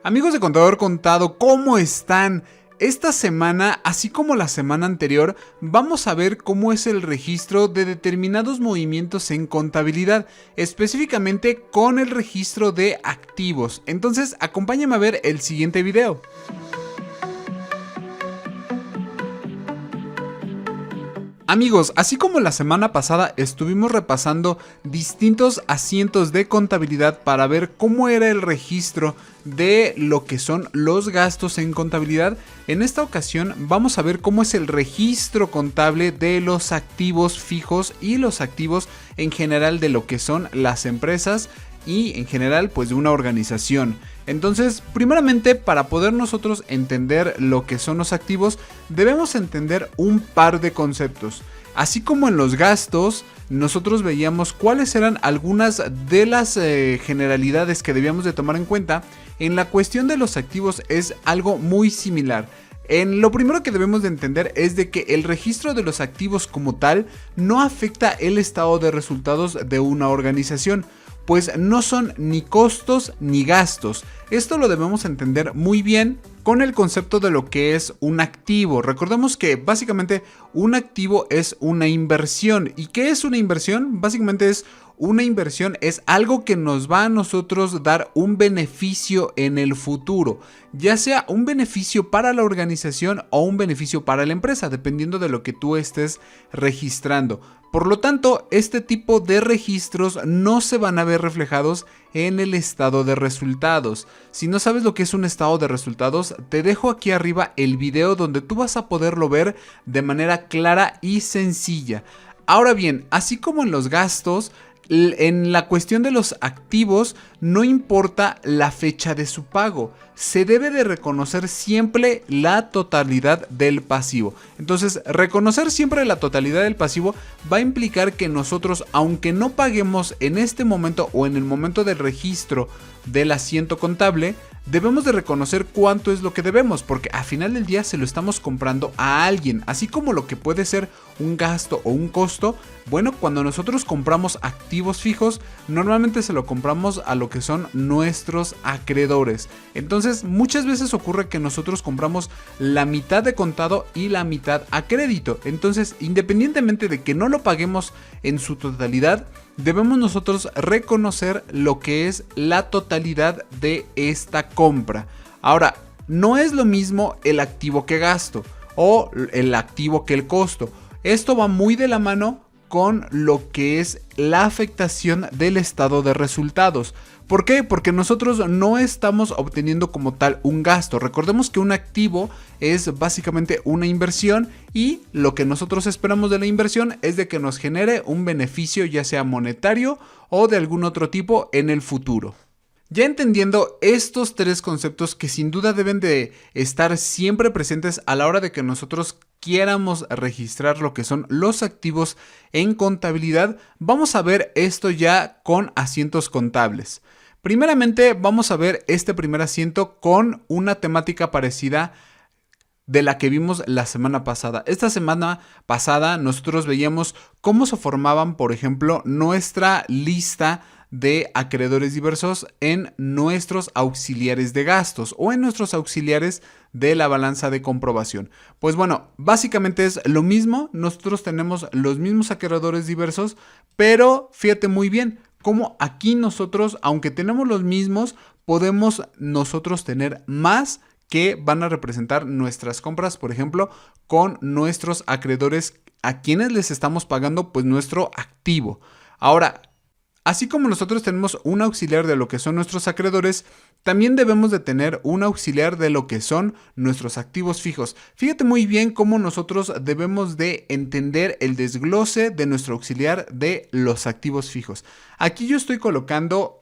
Amigos de Contador Contado, ¿cómo están? Esta semana, así como la semana anterior, vamos a ver cómo es el registro de determinados movimientos en contabilidad, específicamente con el registro de activos. Entonces, acompáñame a ver el siguiente video. Amigos, así como la semana pasada estuvimos repasando distintos asientos de contabilidad para ver cómo era el registro de lo que son los gastos en contabilidad, en esta ocasión vamos a ver cómo es el registro contable de los activos fijos y los activos en general de lo que son las empresas y en general pues de una organización. Entonces, primeramente, para poder nosotros entender lo que son los activos, debemos entender un par de conceptos. Así como en los gastos, nosotros veíamos cuáles eran algunas de las generalidades que debíamos de tomar en cuenta. En la cuestión de los activos es algo muy similar. Lo primero que debemos de entender es de que el registro de los activos como tal no afecta el estado de resultados de una organización, pues no son ni costos ni gastos. Esto lo debemos entender muy bien con el concepto de lo que es un activo. Recordemos que básicamente un activo es una inversión. ¿Y qué es una inversión? Básicamente una inversión es algo que nos va a nosotros dar un beneficio en el futuro, ya sea un beneficio para la organización o un beneficio para la empresa, dependiendo de lo que tú estés registrando. Por lo tanto, este tipo de registros no se van a ver reflejados en el estado de resultados. Si no sabes lo que es un estado de resultados, te dejo aquí arriba el video donde tú vas a poderlo ver de manera clara y sencilla. Ahora bien, así como en los gastos, en la cuestión de los activos no importa la fecha de su pago, se debe de reconocer siempre la totalidad del pasivo. Entonces, reconocer siempre la totalidad del pasivo va a implicar que nosotros, aunque no paguemos en este momento o en el momento del registro del asiento contable, debemos de reconocer cuánto es lo que debemos, porque al final del día se lo estamos comprando a alguien, así como lo que puede ser un gasto o un costo. Bueno, cuando nosotros compramos activos fijos, normalmente se lo compramos a lo que son nuestros acreedores. Entonces, muchas veces ocurre que nosotros compramos la mitad de contado y la mitad a crédito. Entonces, independientemente de que no lo paguemos en su totalidad, debemos nosotros reconocer lo que es la totalidad de esta compra. Ahora, no es lo mismo el activo que gasto o el activo que el costo. Esto va muy de la mano con lo que es la afectación del estado de resultados. ¿Por qué? Porque nosotros no estamos obteniendo como tal un gasto. Recordemos que un activo es básicamente una inversión y lo que nosotros esperamos de la inversión es de que nos genere un beneficio, ya sea monetario o de algún otro tipo en el futuro. Ya entendiendo estos tres conceptos que sin duda deben de estar siempre presentes a la hora de que nosotros quieramos registrar lo que son los activos en contabilidad, vamos a ver esto ya con asientos contables. Primeramente vamos a ver este primer asiento con una temática parecida de la que vimos la semana pasada. Esta semana pasada nosotros veíamos cómo se formaban, por ejemplo, nuestra lista de acreedores diversos en nuestros auxiliares de gastos o en nuestros auxiliares de la balanza de comprobación. Pues bueno, básicamente es lo mismo. Nosotros tenemos los mismos acreedores diversos, pero fíjate muy bien cómo aquí nosotros, aunque tenemos los mismos, podemos nosotros tener más que van a representar nuestras compras, por ejemplo, con nuestros acreedores a quienes les estamos pagando pues nuestro activo. Ahora, así como nosotros tenemos un auxiliar de lo que son nuestros acreedores, también debemos de tener un auxiliar de lo que son nuestros activos fijos. Fíjate muy bien cómo nosotros debemos de entender el desglose de nuestro auxiliar de los activos fijos. Aquí yo estoy colocando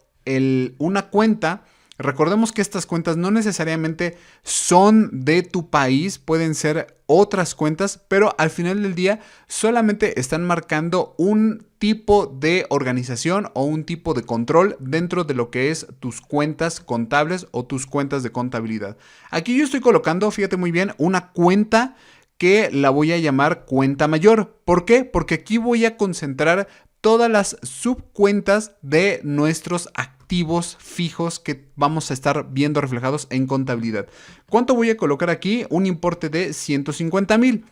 una cuenta. Recordemos que estas cuentas no necesariamente son de tu país, pueden ser otras cuentas, pero al final del día solamente están marcando un tipo de organización o un tipo de control dentro de lo que es tus cuentas contables o tus cuentas de contabilidad. Aquí yo estoy colocando, fíjate muy bien, una cuenta que la voy a llamar cuenta mayor. ¿Por qué? Porque aquí voy a concentrar todas las subcuentas de nuestros activos fijos que vamos a estar viendo reflejados en contabilidad. ¿Cuánto voy a colocar aquí? Un importe de 150,000.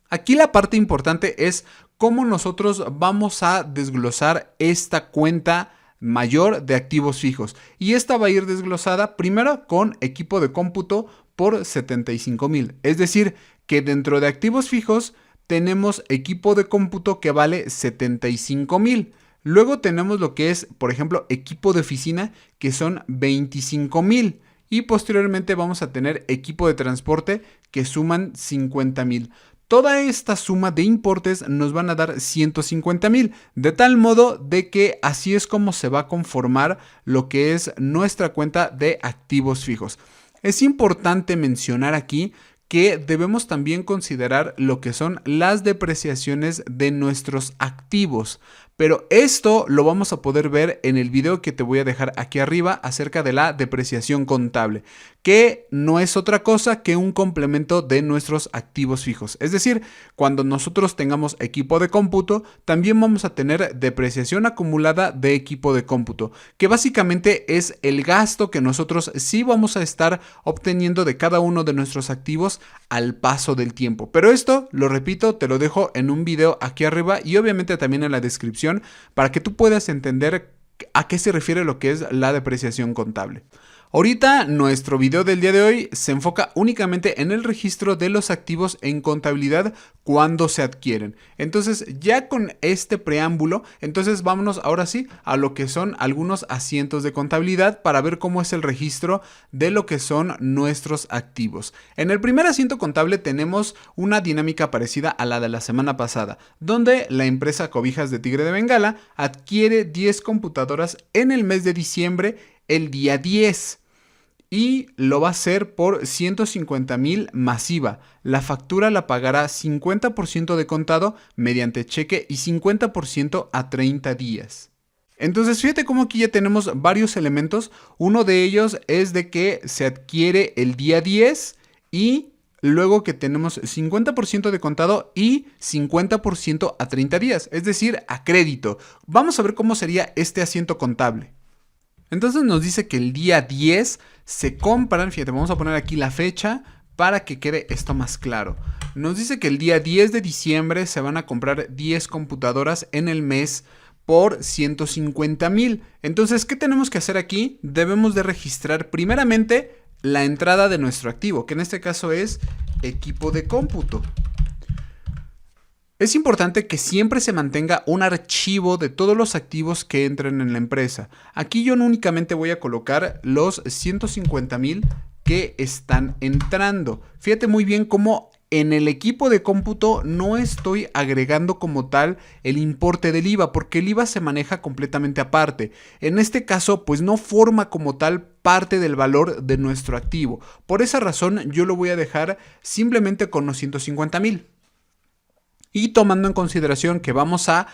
Aquí la parte importante es cómo nosotros vamos a desglosar esta cuenta mayor de activos fijos. Y esta va a ir desglosada primero con equipo de cómputo por 75,000. Es decir, que dentro de activos fijos tenemos equipo de cómputo que vale 75,000. Luego tenemos lo que es, por ejemplo, equipo de oficina, que son 25,000. Y posteriormente vamos a tener equipo de transporte, que suman 50,000. Toda esta suma de importes nos van a dar 150,000, de tal modo de que así es como se va a conformar lo que es nuestra cuenta de activos fijos. Es importante mencionar aquí que debemos también considerar lo que son las depreciaciones de nuestros activos. Pero esto lo vamos a poder ver en el video que te voy a dejar aquí arriba acerca de la depreciación contable, que no es otra cosa que un complemento de nuestros activos fijos. Es decir, cuando nosotros tengamos equipo de cómputo, también vamos a tener depreciación acumulada de equipo de cómputo, que básicamente es el gasto que nosotros sí vamos a estar obteniendo de cada uno de nuestros activos al paso del tiempo. Pero esto, lo repito, te lo dejo en un video aquí arriba y obviamente también en la descripción para que tú puedas entender a qué se refiere lo que es la depreciación contable. Ahorita nuestro video del día de hoy se enfoca únicamente en el registro de los activos en contabilidad cuando se adquieren. Entonces ya con este preámbulo, entonces vámonos ahora sí a lo que son algunos asientos de contabilidad para ver cómo es el registro de lo que son nuestros activos. En el primer asiento contable tenemos una dinámica parecida a la de la semana pasada, donde la empresa Cobijas de Tigre de Bengala adquiere 10 computadoras en el mes de diciembre, el día 10. Y lo va a hacer por 150,000 masiva. La factura la pagará 50% de contado mediante cheque y 50% a 30 días. Entonces fíjate cómo aquí ya tenemos varios elementos. Uno de ellos es de que se adquiere el día 10 y luego que tenemos 50% de contado y 50% a 30 días. Es decir, a crédito. Vamos a ver cómo sería este asiento contable. Entonces nos dice que el día 10 se compran, fíjate, vamos a poner aquí la fecha para que quede esto más claro. Nos dice que el día 10 de diciembre se van a comprar 10 computadoras en el mes por 150,000. Entonces, ¿qué tenemos que hacer aquí? Debemos de registrar primeramente la entrada de nuestro activo, que en este caso es equipo de cómputo. Es importante que siempre se mantenga un archivo de todos los activos que entren en la empresa. Aquí yo no únicamente voy a colocar los 150,000 que están entrando. Fíjate muy bien cómo en el equipo de cómputo no estoy agregando como tal el importe del IVA, porque el IVA se maneja completamente aparte. En este caso, pues no forma como tal parte del valor de nuestro activo. Por esa razón, yo lo voy a dejar simplemente con los 150,000. Y tomando en consideración que vamos a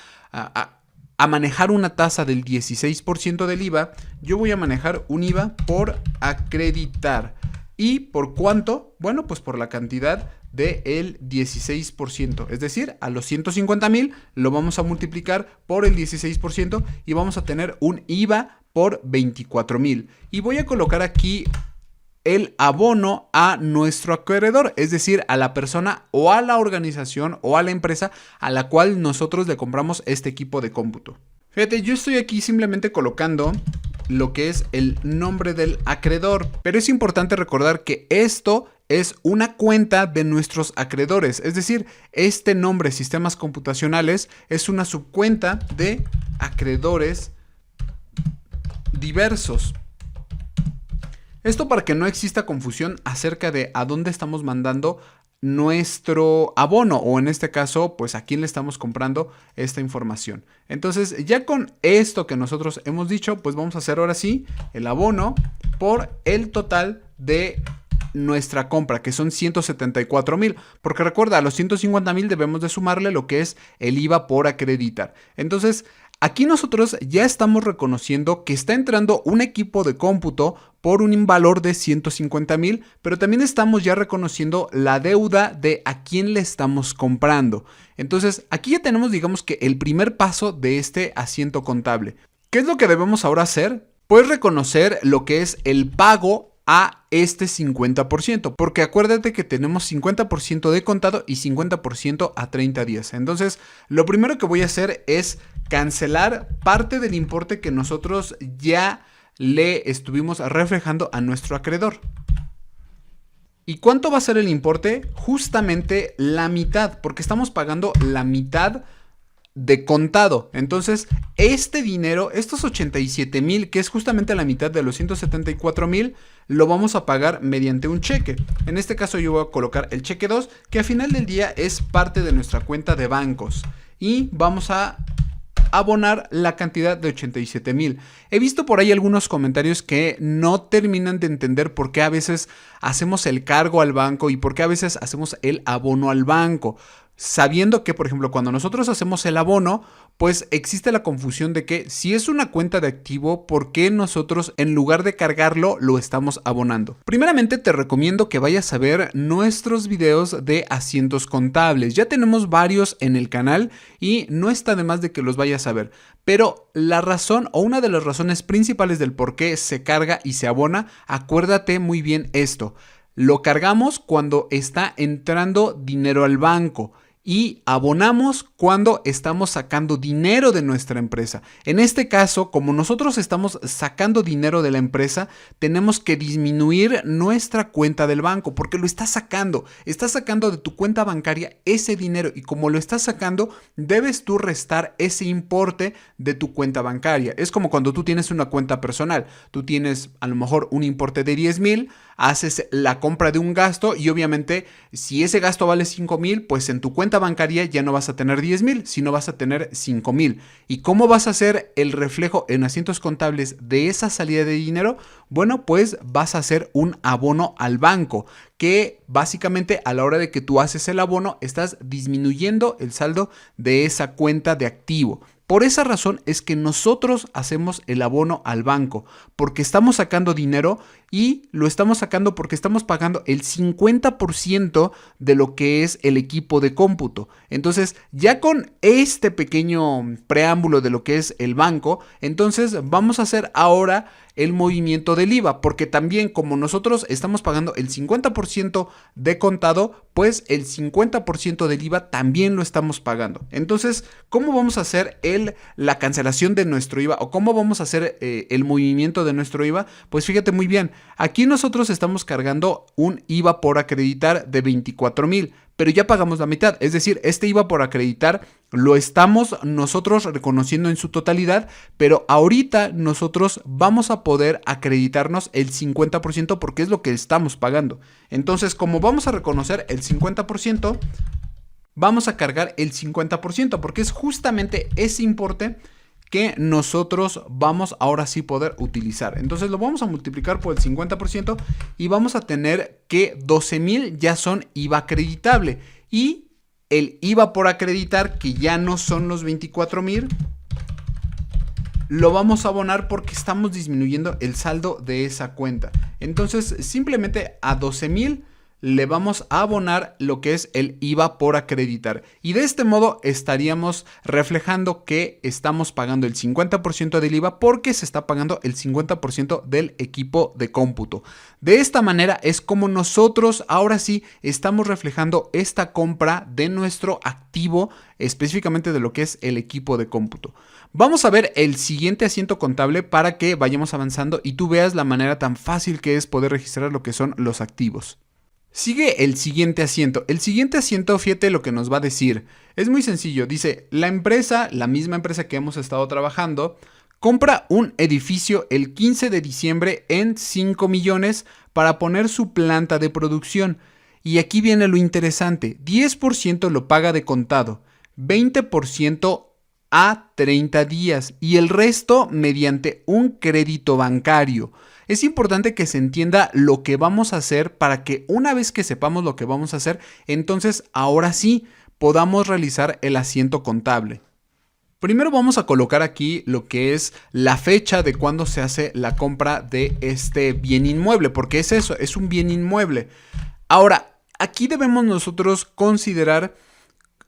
manejar una tasa del 16% del IVA, yo voy a manejar un IVA por acreditar. ¿Y por cuánto? Bueno, pues por la cantidad del 16%. Es decir, a los 150,000 lo vamos a multiplicar por el 16% y vamos a tener un IVA por 24,000. Y voy a colocar aquí el abono a nuestro acreedor, es decir, a la persona o a la organización o a la empresa a la cual nosotros le compramos este equipo de cómputo. Fíjate, yo estoy aquí simplemente colocando lo que es el nombre del acreedor, pero es importante recordar que esto es una cuenta de nuestros acreedores, es decir, este nombre sistemas computacionales es una subcuenta de acreedores diversos. Esto para que no exista confusión acerca de a dónde estamos mandando nuestro abono o en este caso pues a quién le estamos comprando esta información. Entonces ya con esto que nosotros hemos dicho pues vamos a hacer ahora sí el abono por el total de nuestra compra, que son 174,000, porque recuerda, a los 150,000 debemos de sumarle lo que es el IVA por acreditar. Entonces Aquí nosotros ya estamos reconociendo que está entrando un equipo de cómputo por un valor de 150,000, pero también estamos ya reconociendo la deuda de a quién le estamos comprando. Entonces, aquí ya tenemos, digamos que el primer paso de este asiento contable. ¿Qué es lo que debemos ahora hacer? Pues reconocer lo que es el pago a este 50%, porque acuérdate que tenemos 50% de contado y 50% a 30 días. Entonces, lo primero que voy a hacer es cancelar parte del importe que nosotros ya le estuvimos reflejando a nuestro acreedor. ¿Y cuánto va a ser el importe? Justamente la mitad, porque estamos pagando la mitad de contado. Entonces, este dinero, estos 87,000, que es justamente la mitad de los 174,000, lo vamos a pagar mediante un cheque. En este caso yo voy a colocar el cheque 2, que al final del día es parte de nuestra cuenta de bancos. Y vamos a abonar la cantidad de 87,000. He visto por ahí algunos comentarios que no terminan de entender por qué a veces hacemos el cargo al banco y por qué a veces hacemos el abono al banco. Sabiendo que, por ejemplo, cuando nosotros hacemos el abono, pues existe la confusión de que si es una cuenta de activo, ¿por qué nosotros en lugar de cargarlo lo estamos abonando? Primeramente te recomiendo que vayas a ver nuestros videos de asientos contables. Ya tenemos varios en el canal y no está de más de que los vayas a ver. Pero la razón o una de las razones principales del por qué se carga y se abona, acuérdate muy bien esto. Lo cargamos cuando está entrando dinero al banco y abonamos cuando estamos sacando dinero de nuestra empresa. En este caso, como nosotros estamos sacando dinero de la empresa, tenemos que disminuir nuestra cuenta del banco porque lo estás sacando de tu cuenta bancaria ese dinero y como lo estás sacando, debes tú restar ese importe de tu cuenta bancaria. Es como cuando tú tienes una cuenta personal, tú tienes a lo mejor un importe de 10,000, haces la compra de un gasto y obviamente si ese gasto vale 5,000, pues en tu cuenta bancaria ya no vas a tener 10,000, sino vas a tener 5,000. ¿Y cómo vas a hacer el reflejo en asientos contables de esa salida de dinero? Bueno, pues vas a hacer un abono al banco, que básicamente a la hora de que tú haces el abono estás disminuyendo el saldo de esa cuenta de activo. Por esa razón es que nosotros hacemos el abono al banco, porque estamos sacando dinero y lo estamos sacando porque estamos pagando el 50% de lo que es el equipo de cómputo. Entonces, ya con este pequeño preámbulo de lo que es el banco, entonces vamos a hacer ahora el movimiento del IVA, porque también como nosotros estamos pagando el 50% de contado, pues el 50% del IVA también lo estamos pagando. Entonces, ¿cómo vamos a hacer la cancelación de nuestro IVA o cómo vamos a hacer el movimiento de nuestro IVA? Pues fíjate muy bien, aquí nosotros estamos cargando un IVA por acreditar de 24,000, pero ya pagamos la mitad, es decir, este IVA por acreditar lo estamos nosotros reconociendo en su totalidad, pero ahorita nosotros vamos a poder acreditarnos el 50% porque es lo que estamos pagando. Entonces, como vamos a reconocer el 50%, vamos a cargar el 50% porque es justamente ese importe que nosotros vamos ahora sí poder utilizar. Entonces lo vamos a multiplicar por el 50% y vamos a tener que 12,000 ya son IVA acreditable y el IVA por acreditar, que ya no son los 24,000, lo vamos a abonar porque estamos disminuyendo el saldo de esa cuenta. Entonces simplemente a 12,000 le vamos a abonar lo que es el IVA por acreditar. Y de este modo estaríamos reflejando que estamos pagando el 50% del IVA porque se está pagando el 50% del equipo de cómputo. De esta manera es como nosotros ahora sí estamos reflejando esta compra de nuestro activo, específicamente de lo que es el equipo de cómputo. Vamos a ver el siguiente asiento contable para que vayamos avanzando y tú veas la manera tan fácil que es poder registrar lo que son los activos. Sigue el siguiente asiento. El siguiente asiento, fíjate lo que nos va a decir. Es muy sencillo. Dice, la empresa, la misma empresa que hemos estado trabajando, compra un edificio el 15 de diciembre en 5 millones para poner su planta de producción. Y aquí viene lo interesante. 10% lo paga de contado, 20% a 30 días y el resto mediante un crédito bancario. Es importante que se entienda lo que vamos a hacer para que una vez que sepamos lo que vamos a hacer, entonces ahora sí podamos realizar el asiento contable. Primero vamos a colocar aquí lo que es la fecha de cuando se hace la compra de este bien inmueble, porque es eso, es un bien inmueble. Ahora, aquí debemos nosotros considerar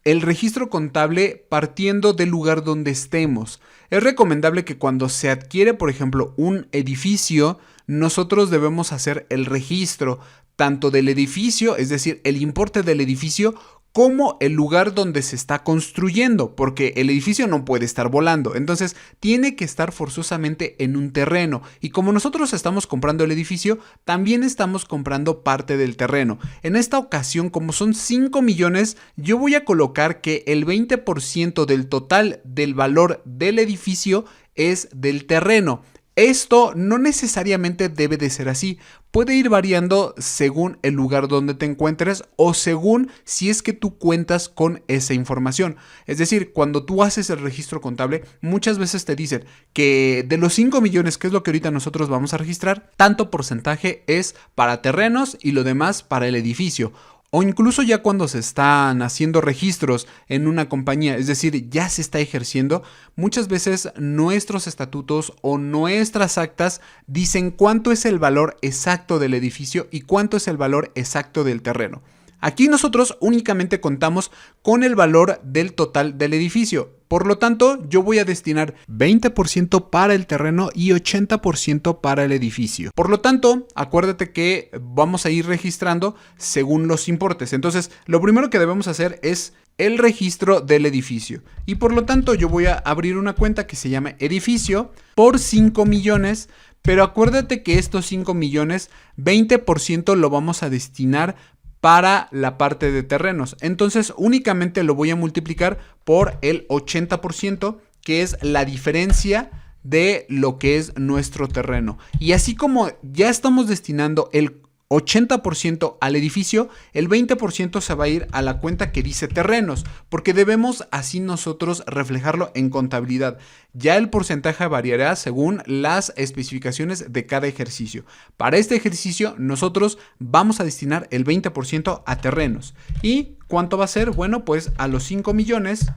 el registro contable partiendo del lugar donde estemos. Es recomendable que cuando se adquiere, por ejemplo, un edificio, nosotros debemos hacer el registro tanto del edificio, es decir, el importe del edificio, como el lugar donde se está construyendo, porque el edificio no puede estar volando, entonces tiene que estar forzosamente en un terreno, y como nosotros estamos comprando el edificio, también estamos comprando parte del terreno. En esta ocasión, como son 5 millones, yo voy a colocar que el 20% del total del valor del edificio es del terreno. Esto no necesariamente debe de ser así, puede ir variando según el lugar donde te encuentres o según si es que tú cuentas con esa información. Es decir, cuando tú haces el registro contable, muchas veces te dicen que de los 5 millones, que es lo que ahorita nosotros vamos a registrar, tanto porcentaje es para terrenos y lo demás para el edificio. O incluso ya cuando se están haciendo registros en una compañía, es decir, ya se está ejerciendo, muchas veces nuestros estatutos o nuestras actas dicen cuánto es el valor exacto del edificio y cuánto es el valor exacto del terreno. Aquí nosotros únicamente contamos con el valor del total del edificio. Por lo tanto, yo voy a destinar 20% para el terreno y 80% para el edificio. Por lo tanto, acuérdate que vamos a ir registrando según los importes. Entonces, lo primero que debemos hacer es el registro del edificio. Y por lo tanto, yo voy a abrir una cuenta que se llama edificio por 5 millones. Pero acuérdate que estos 5 millones, 20% lo vamos a destinar para la parte de terrenos. Entonces únicamente lo voy a multiplicar por el 80%, que es la diferencia de lo que es nuestro terreno. Y así como ya estamos destinando el 80% al edificio, el 20% se va a ir a la cuenta que dice terrenos, porque debemos así nosotros reflejarlo en contabilidad. Ya el porcentaje variará según las especificaciones de cada ejercicio. Para este ejercicio nosotros vamos a destinar el 20% a terrenos. ¿Y cuánto va a ser? Bueno, pues a los 5 millones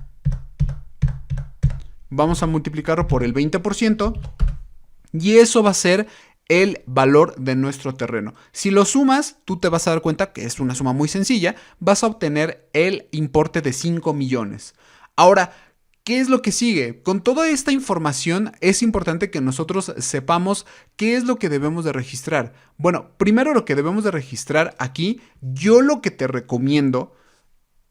vamos a multiplicarlo por el 20% y eso va a ser el valor de nuestro terreno. Si lo sumas, tú te vas a dar cuenta que es una suma muy sencilla, vas a obtener el importe de 5 millones. Ahora, ¿qué es lo que sigue? Con toda esta información es importante que nosotros sepamos qué es lo que debemos de registrar. Bueno, primero lo que debemos de registrar aquí, yo lo que te recomiendo,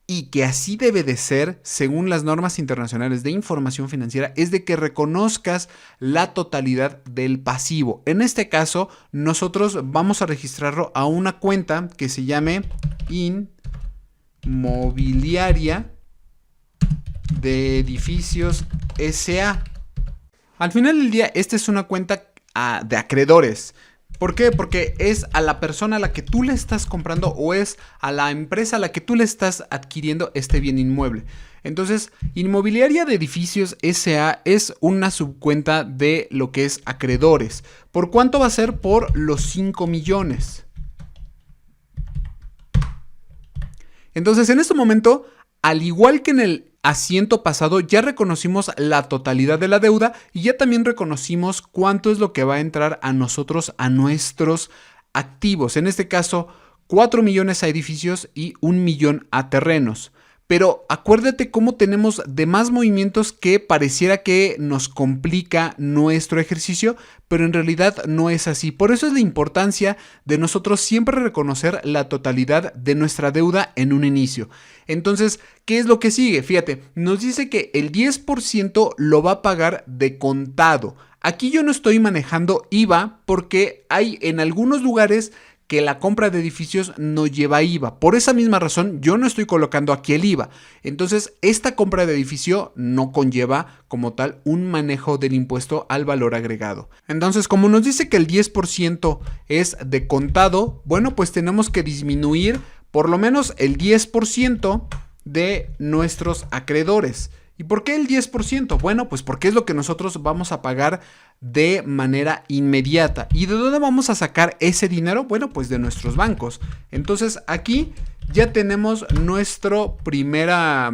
y que así debe de ser según las normas internacionales de información financiera, es de que reconozcas la totalidad del pasivo. En este caso, nosotros vamos a registrarlo a una cuenta que se llame Inmobiliaria de Edificios S.A. Al final del día, esta es una cuenta de acreedores. ¿Por qué? Porque es a la persona a la que tú le estás comprando o es a la empresa a la que tú le estás adquiriendo este bien inmueble. Entonces, Inmobiliaria de Edificios S.A. es una subcuenta de lo que es acreedores. ¿Por cuánto va a ser? Por los 5 millones. Entonces, en este momento, al igual que en el asiento pasado, ya reconocimos la totalidad de la deuda y ya también reconocimos cuánto es lo que va a entrar a nosotros, a nuestros activos. En este caso, 4 millones a edificios y 1 millón a terrenos. Pero acuérdate cómo tenemos demás movimientos que pareciera que nos complica nuestro ejercicio, pero en realidad no es así. Por eso es la importancia de nosotros siempre reconocer la totalidad de nuestra deuda en un inicio. Entonces, ¿qué es lo que sigue? Fíjate, nos dice que el 10% lo va a pagar de contado. Aquí yo no estoy manejando IVA porque hay en algunos lugares que la compra de edificios no lleva IVA. Por esa misma razón, yo no estoy colocando aquí el IVA. Entonces, esta compra de edificio no conlleva como tal un manejo del impuesto al valor agregado. Entonces, como nos dice que el 10% es de contado, bueno, pues tenemos que disminuir por lo menos el 10% de nuestros acreedores. ¿Y por qué el 10%? Bueno, pues porque es lo que nosotros vamos a pagar de manera inmediata. ¿Y de dónde vamos a sacar ese dinero? Bueno, pues de nuestros bancos. Entonces aquí ya tenemos nuestra primera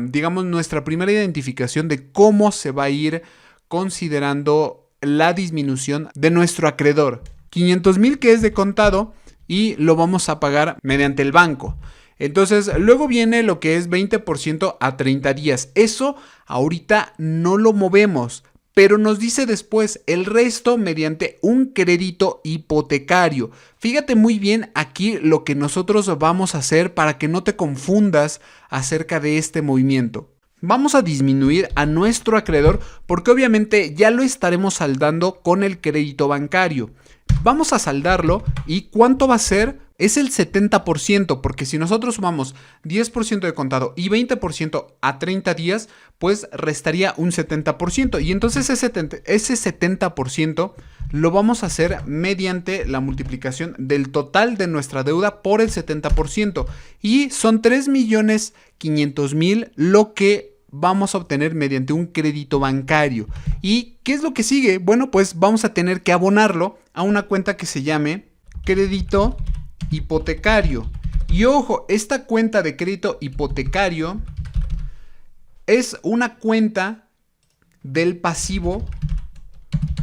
identificación de cómo se va a ir considerando la disminución de nuestro acreedor. 500,000 que es de contado y lo vamos a pagar mediante el banco. Entonces, luego viene lo que es 20% a 30 días. Eso ahorita no lo movemos, pero nos dice después el resto mediante un crédito hipotecario. Fíjate muy bien aquí lo que nosotros vamos a hacer para que no te confundas acerca de este movimiento. Vamos a disminuir a nuestro acreedor porque obviamente ya lo estaremos saldando con el crédito bancario. Vamos a saldarlo y ¿cuánto va a ser? Es el 70%, porque si nosotros sumamos 10% de contado y 20% a 30 días, pues restaría un 70%. Y entonces ese 70% lo vamos a hacer mediante la multiplicación del total de nuestra deuda por el 70%. Y son 3,500,000 lo que vamos a obtener mediante un crédito bancario. ¿Y qué es lo que sigue? Bueno, pues vamos a tener que abonarlo a una cuenta que se llame crédito hipotecario. Y ojo, esta cuenta de crédito hipotecario es una cuenta del pasivo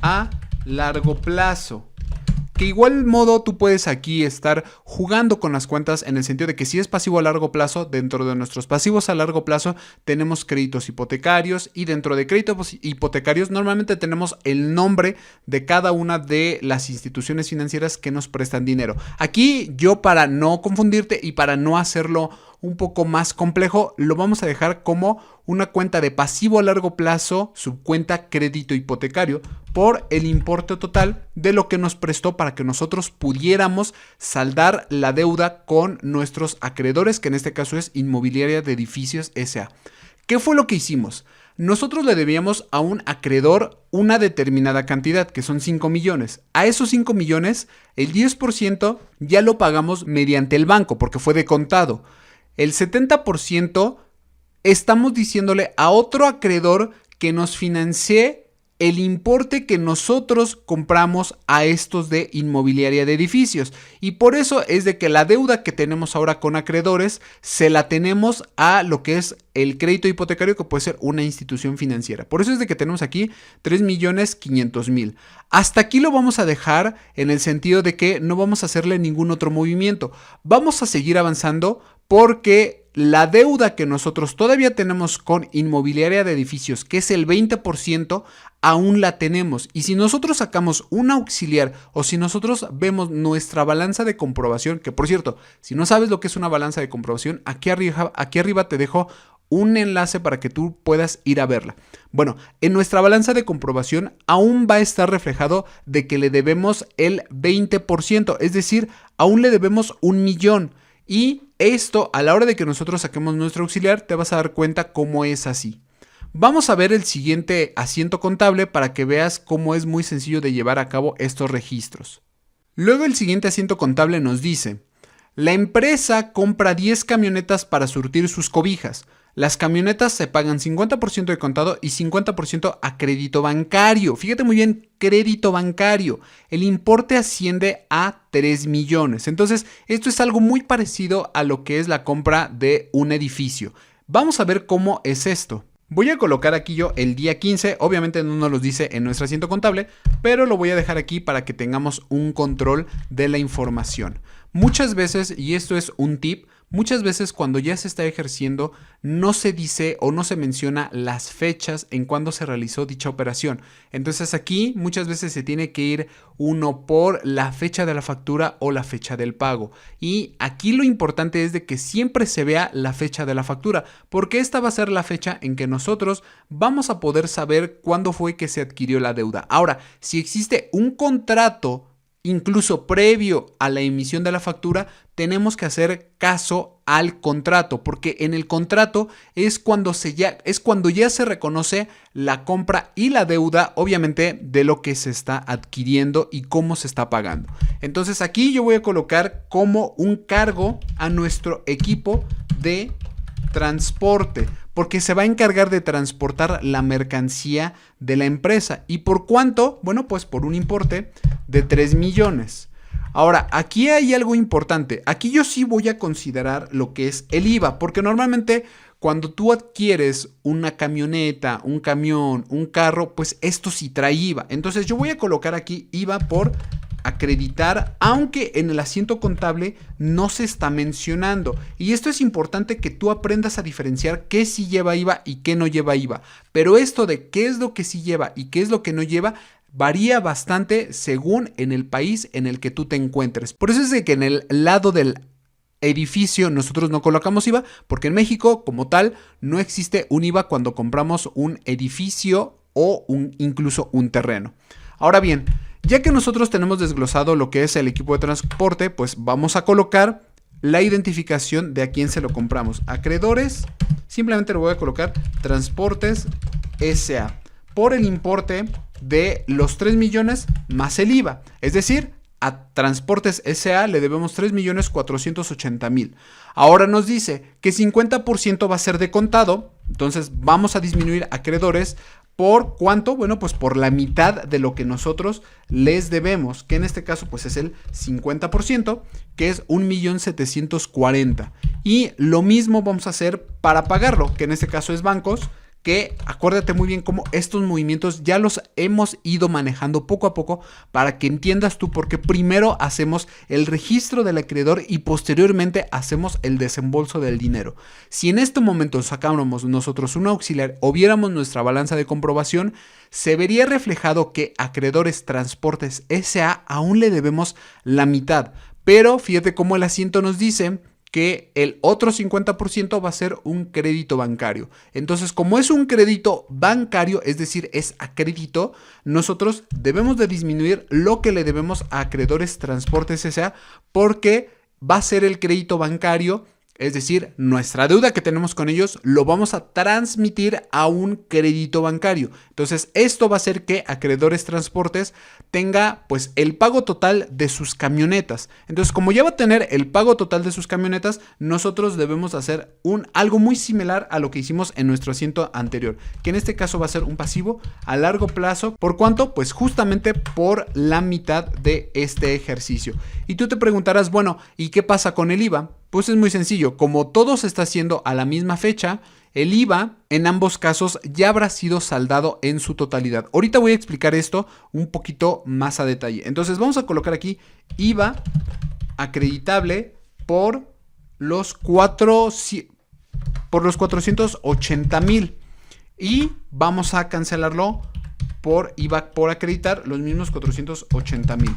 a largo plazo. Que igual modo tú puedes aquí estar jugando con las cuentas en el sentido de que si es pasivo a largo plazo, dentro de nuestros pasivos a largo plazo tenemos créditos hipotecarios y dentro de créditos hipotecarios normalmente tenemos el nombre de cada una de las instituciones financieras que nos prestan dinero. Aquí yo, para no confundirte y para no hacerlo un poco más complejo, lo vamos a dejar como una cuenta de pasivo a largo plazo, subcuenta crédito hipotecario, por el importe total de lo que nos prestó para que nosotros pudiéramos saldar la deuda con nuestros acreedores, que en este caso es Inmobiliaria de Edificios S.A. ¿Qué fue lo que hicimos? Nosotros le debíamos a un acreedor una determinada cantidad, que son 5 millones. A esos 5 millones, el 10% ya lo pagamos mediante el banco, porque fue de contado. El 70% estamos diciéndole a otro acreedor que nos financie el importe que nosotros compramos a estos de Inmobiliaria de Edificios. Y por eso es de que la deuda que tenemos ahora con acreedores se la tenemos a lo que es el crédito hipotecario, que puede ser una institución financiera. Por eso es de que tenemos aquí 3,500,000. Hasta aquí lo vamos a dejar en el sentido de que no vamos a hacerle ningún otro movimiento. Vamos a seguir avanzando porque la deuda que nosotros todavía tenemos con Inmobiliaria de Edificios, que es el 20%, aún la tenemos. Y si nosotros sacamos un auxiliar o si nosotros vemos nuestra balanza de comprobación, que por cierto, si no sabes lo que es una balanza de comprobación, aquí arriba te dejo un enlace para que tú puedas ir a verla. Bueno, en nuestra balanza de comprobación aún va a estar reflejado de que le debemos el 20%, es decir, aún le debemos 1,000,000. Y esto, a la hora de que nosotros saquemos nuestro auxiliar, te vas a dar cuenta cómo es así. Vamos a ver el siguiente asiento contable para que veas cómo es muy sencillo de llevar a cabo estos registros. Luego el siguiente asiento contable nos dice: la empresa compra 10 camionetas para surtir sus cobijas. Las camionetas se pagan 50% de contado y 50% a crédito bancario. Fíjate muy bien, crédito bancario. El importe asciende a 3 millones. Entonces, esto es algo muy parecido a lo que es la compra de un edificio. Vamos a ver cómo es esto. Voy a colocar aquí yo el día 15, obviamente no nos lo dice en nuestro asiento contable, pero lo voy a dejar aquí para que tengamos un control de la información. Muchas veces, y esto es un tip, muchas veces cuando ya se está ejerciendo no se dice o no se menciona las fechas en cuando se realizó dicha operación. Entonces aquí muchas veces se tiene que ir uno por la fecha de la factura o la fecha del pago. Y aquí lo importante es de que siempre se vea la fecha de la factura, porque esta va a ser la fecha en que nosotros vamos a poder saber cuándo fue que se adquirió la deuda. Ahora, si existe un contrato incluso previo a la emisión de la factura, tenemos que hacer caso al contrato, porque en el contrato es cuando ya se reconoce la compra y la deuda, obviamente, de lo que se está adquiriendo y cómo se está pagando. Entonces aquí yo voy a colocar como un cargo a nuestro equipo de transporte, porque se va a encargar de transportar la mercancía de la empresa. ¿Y por cuánto? Bueno, pues por un importe de 3 millones. Ahora, aquí hay algo importante. Aquí yo sí voy a considerar lo que es el IVA, porque normalmente cuando tú adquieres una camioneta, un camión, un carro, pues esto sí trae IVA. Entonces yo voy a colocar aquí IVA por acreditar, aunque en el asiento contable no se está mencionando. Y esto es importante que tú aprendas a diferenciar qué sí lleva IVA y qué no lleva IVA. Pero esto de qué es lo que sí lleva y qué es lo que no lleva varía bastante según en el país en el que tú te encuentres. Por eso es de que en el lado del edificio nosotros no colocamos IVA, porque en México como tal no existe un IVA cuando compramos un edificio o incluso un terreno. Ahora bien, ya que nosotros tenemos desglosado lo que es el equipo de transporte, pues vamos a colocar la identificación de a quién se lo compramos. Acreedores, simplemente le voy a colocar Transportes S.A. por el importe de los 3 millones más el IVA. Es decir, a Transportes S.A. le debemos 3.480.000. Ahora nos dice que 50% va a ser de contado, entonces vamos a disminuir acreedores. ¿Por cuánto? Bueno, pues por la mitad de lo que nosotros les debemos, que en este caso pues es el 50%, que es 1.740.000. Y lo mismo vamos a hacer para pagarlo, que en este caso es bancos, que acuérdate muy bien cómo estos movimientos ya los hemos ido manejando poco a poco para que entiendas tú, porque primero hacemos el registro del acreedor y posteriormente hacemos el desembolso del dinero. Si en este momento sacáramos nosotros un auxiliar o viéramos nuestra balanza de comprobación, se vería reflejado que Acreedores Transportes S.A. aún le debemos la mitad, pero fíjate cómo el asiento nos dice que el otro 50% va a ser un crédito bancario. Entonces, como es un crédito bancario, es decir, es a crédito, nosotros debemos de disminuir lo que le debemos a Acreedores Transportes S.A. porque va a ser el crédito bancario. Es decir, nuestra deuda que tenemos con ellos lo vamos a transmitir a un crédito bancario. Entonces, esto va a hacer que Acreedores Transportes tenga pues el pago total de sus camionetas. Entonces, como ya va a tener el pago total de sus camionetas, nosotros debemos hacer algo muy similar a lo que hicimos en nuestro asiento anterior, que en este caso va a ser un pasivo a largo plazo. ¿Por cuánto? Pues justamente por la mitad de este ejercicio. Y tú te preguntarás, bueno, ¿y qué pasa con el IVA? Pues es muy sencillo, como todo se está haciendo a la misma fecha, el IVA en ambos casos ya habrá sido saldado en su totalidad. Ahorita voy a explicar esto un poquito más a detalle. Entonces vamos a colocar aquí IVA acreditable por los 480.000 y vamos a cancelarlo por IVA por acreditar los mismos 480.000.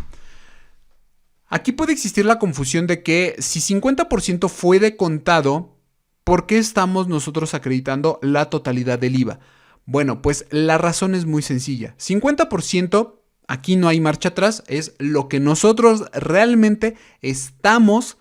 Aquí puede existir la confusión de que si 50% fue de contado, ¿por qué estamos nosotros acreditando la totalidad del IVA? Bueno, pues la razón es muy sencilla. 50%, aquí no hay marcha atrás, es lo que nosotros realmente estamos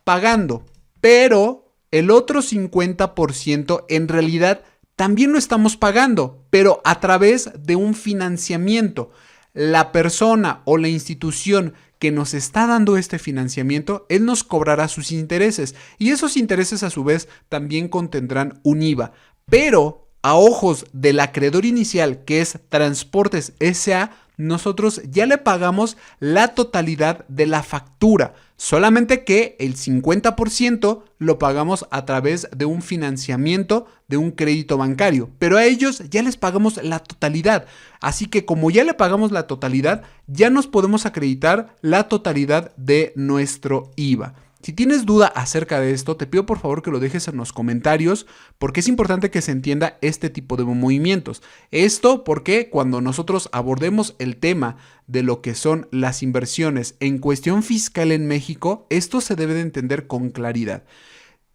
pagando. Pero el otro 50% en realidad también lo estamos pagando, pero a través de un financiamiento. La persona o la institución que nos está dando este financiamiento, él nos cobrará sus intereses y esos intereses a su vez también contendrán un IVA, pero a ojos del acreedor inicial, que es Transportes S.A., nosotros ya le pagamos la totalidad de la factura, solamente que el 50% lo pagamos a través de un financiamiento de un crédito bancario, pero a ellos ya les pagamos la totalidad, así que como ya le pagamos la totalidad, ya nos podemos acreditar la totalidad de nuestro IVA. Si tienes duda acerca de esto, te pido por favor que lo dejes en los comentarios porque es importante que se entienda este tipo de movimientos. Esto porque cuando nosotros abordemos el tema de lo que son las inversiones en cuestión fiscal en México, esto se debe de entender con claridad.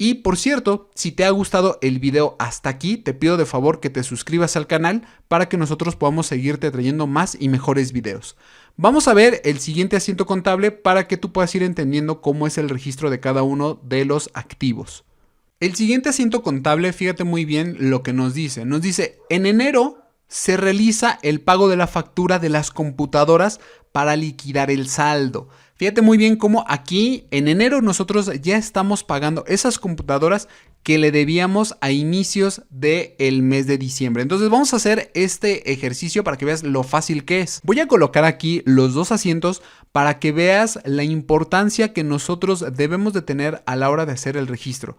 Y por cierto, si te ha gustado el video hasta aquí, te pido de favor que te suscribas al canal para que nosotros podamos seguirte trayendo más y mejores videos. Vamos a ver el siguiente asiento contable para que tú puedas ir entendiendo cómo es el registro de cada uno de los activos. El siguiente asiento contable, fíjate muy bien lo que nos dice. Nos dice, en enero se realiza el pago de la factura de las computadoras para liquidar el saldo. Fíjate muy bien cómo aquí en enero nosotros ya estamos pagando esas computadoras que le debíamos a inicios del mes de diciembre. Entonces vamos a hacer este ejercicio para que veas lo fácil que es. Voy a colocar aquí los dos asientos para que veas la importancia que nosotros debemos de tener a la hora de hacer el registro.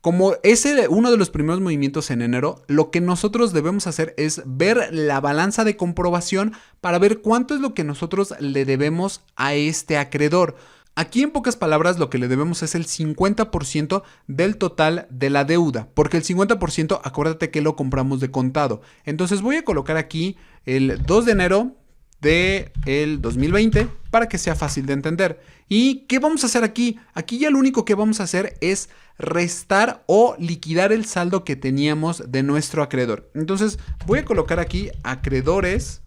Como es uno de los primeros movimientos en enero, lo que nosotros debemos hacer es ver la balanza de comprobación para ver cuánto es lo que nosotros le debemos a este acreedor. Aquí en pocas palabras lo que le debemos es el 50% del total de la deuda, porque el 50% acuérdate que lo compramos de contado. Entonces voy a colocar aquí el 2 de enero del 2020 para que sea fácil de entender. ¿Y qué vamos a hacer aquí? Aquí ya lo único que vamos a hacer es restar o liquidar el saldo que teníamos de nuestro acreedor. Entonces voy a colocar aquí acreedores,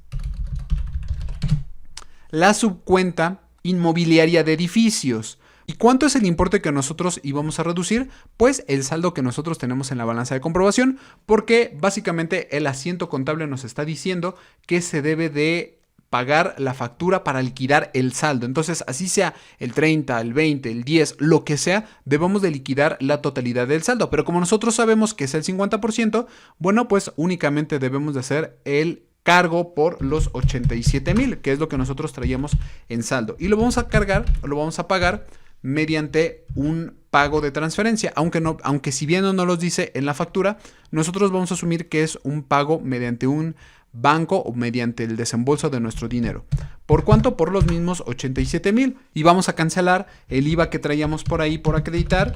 la subcuenta inmobiliaria de edificios. ¿Y cuánto es el importe que nosotros íbamos a reducir? Pues el saldo que nosotros tenemos en la balanza de comprobación, porque básicamente el asiento contable nos está diciendo que se debe de pagar la factura para liquidar el saldo. Entonces, así sea el 30, el 20, el 10, lo que sea, debemos de liquidar la totalidad del saldo. Pero como nosotros sabemos que es el 50%, bueno, pues únicamente debemos de hacer el cargo por los 87,000, que es lo que nosotros traíamos en saldo. Y lo vamos a cargar, lo vamos a pagar mediante un pago de transferencia, aunque si bien no nos lo dice en la factura, nosotros vamos a asumir que es un pago mediante un banco o mediante el desembolso de nuestro dinero. ¿Por cuánto? Por los mismos 87,000. Y vamos a cancelar el IVA que traíamos por ahí por acreditar.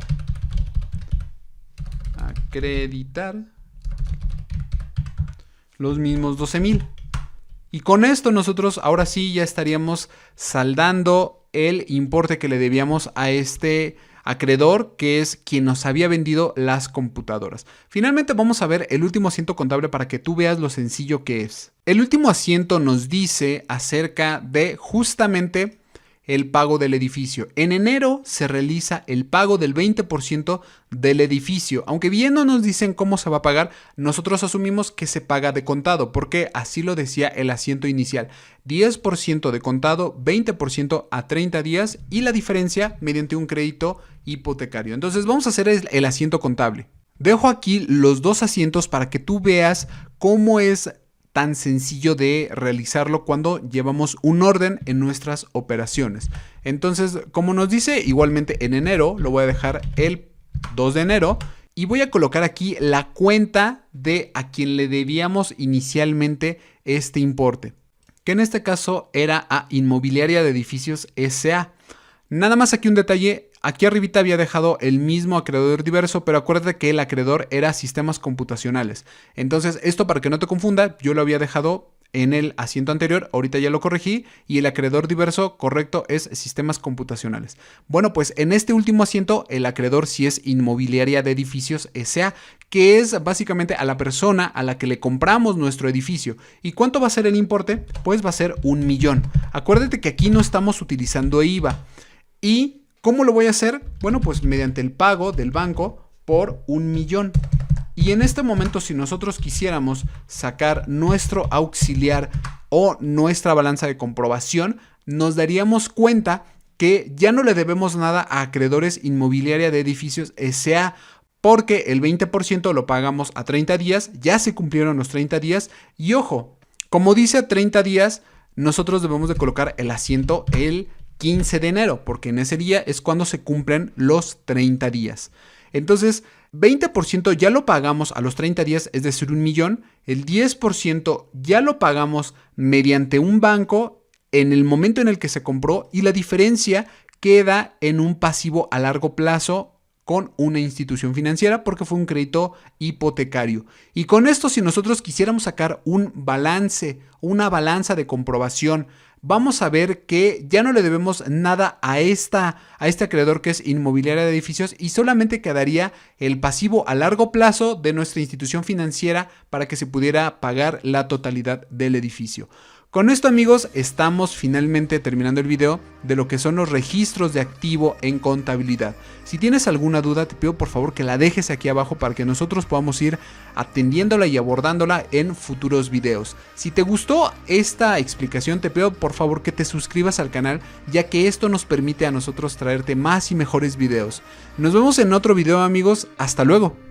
Los mismos 12,000. Y con esto nosotros ahora sí ya estaríamos saldando el importe que le debíamos a este acreedor, que es quien nos había vendido las computadoras. Finalmente vamos a ver el último asiento contable para que tú veas lo sencillo que es. El último asiento nos dice acerca de justamente el pago del edificio. En enero se realiza el pago del 20% del edificio. Aunque bien no nos dicen cómo se va a pagar, nosotros asumimos que se paga de contado, porque así lo decía el asiento inicial. 10% de contado, 20% a 30 días y la diferencia mediante un crédito hipotecario. Entonces vamos a hacer el asiento contable. Dejo aquí los dos asientos para que tú veas cómo es tan sencillo de realizarlo cuando llevamos un orden en nuestras operaciones. Entonces, como nos dice igualmente en enero, lo voy a dejar el 2 de enero y voy a colocar aquí la cuenta de a quien le debíamos inicialmente este importe, que en este caso era a Inmobiliaria de Edificios S.A. Nada más aquí un detalle. Aquí arribita había dejado el mismo acreedor diverso, pero acuérdate que el acreedor era Sistemas Computacionales. Entonces, esto para que no te confunda, yo lo había dejado en el asiento anterior, ahorita ya lo corregí, y el acreedor diverso correcto es Sistemas Computacionales. Bueno, pues en este último asiento, el acreedor sí es Inmobiliaria de Edificios S.A., que es básicamente a la persona a la que le compramos nuestro edificio. ¿Y cuánto va a ser el importe? Pues va a ser 1,000,000. Acuérdate que aquí no estamos utilizando IVA. ¿Y cómo lo voy a hacer? Bueno, pues mediante el pago del banco por 1,000,000. Y en este momento, si nosotros quisiéramos sacar nuestro auxiliar o nuestra balanza de comprobación, nos daríamos cuenta que ya no le debemos nada a Acreedores Inmobiliaria de Edificios S.A., porque el 20% lo pagamos a 30 días, ya se cumplieron los 30 días. Y ojo, como dice a 30 días, nosotros debemos de colocar el asiento el 15 de enero, porque en ese día es cuando se cumplen los 30 días. Entonces, 20% ya lo pagamos a los 30 días, es decir, 1,000,000. El 10% ya lo pagamos mediante un banco en el momento en el que se compró y la diferencia queda en un pasivo a largo plazo con una institución financiera porque fue un crédito hipotecario. Y con esto, si nosotros quisiéramos sacar un balance, una balanza de comprobación, vamos a ver que ya no le debemos nada a este acreedor que es Inmobiliaria de Edificios y solamente quedaría el pasivo a largo plazo de nuestra institución financiera para que se pudiera pagar la totalidad del edificio. Con esto, amigos, estamos finalmente terminando el video de lo que son los registros de activo en contabilidad. Si tienes alguna duda, te pido por favor que la dejes aquí abajo para que nosotros podamos ir atendiéndola y abordándola en futuros videos. Si te gustó esta explicación, te pido por favor que te suscribas al canal, ya que esto nos permite a nosotros traerte más y mejores videos. Nos vemos en otro video, amigos. Hasta luego.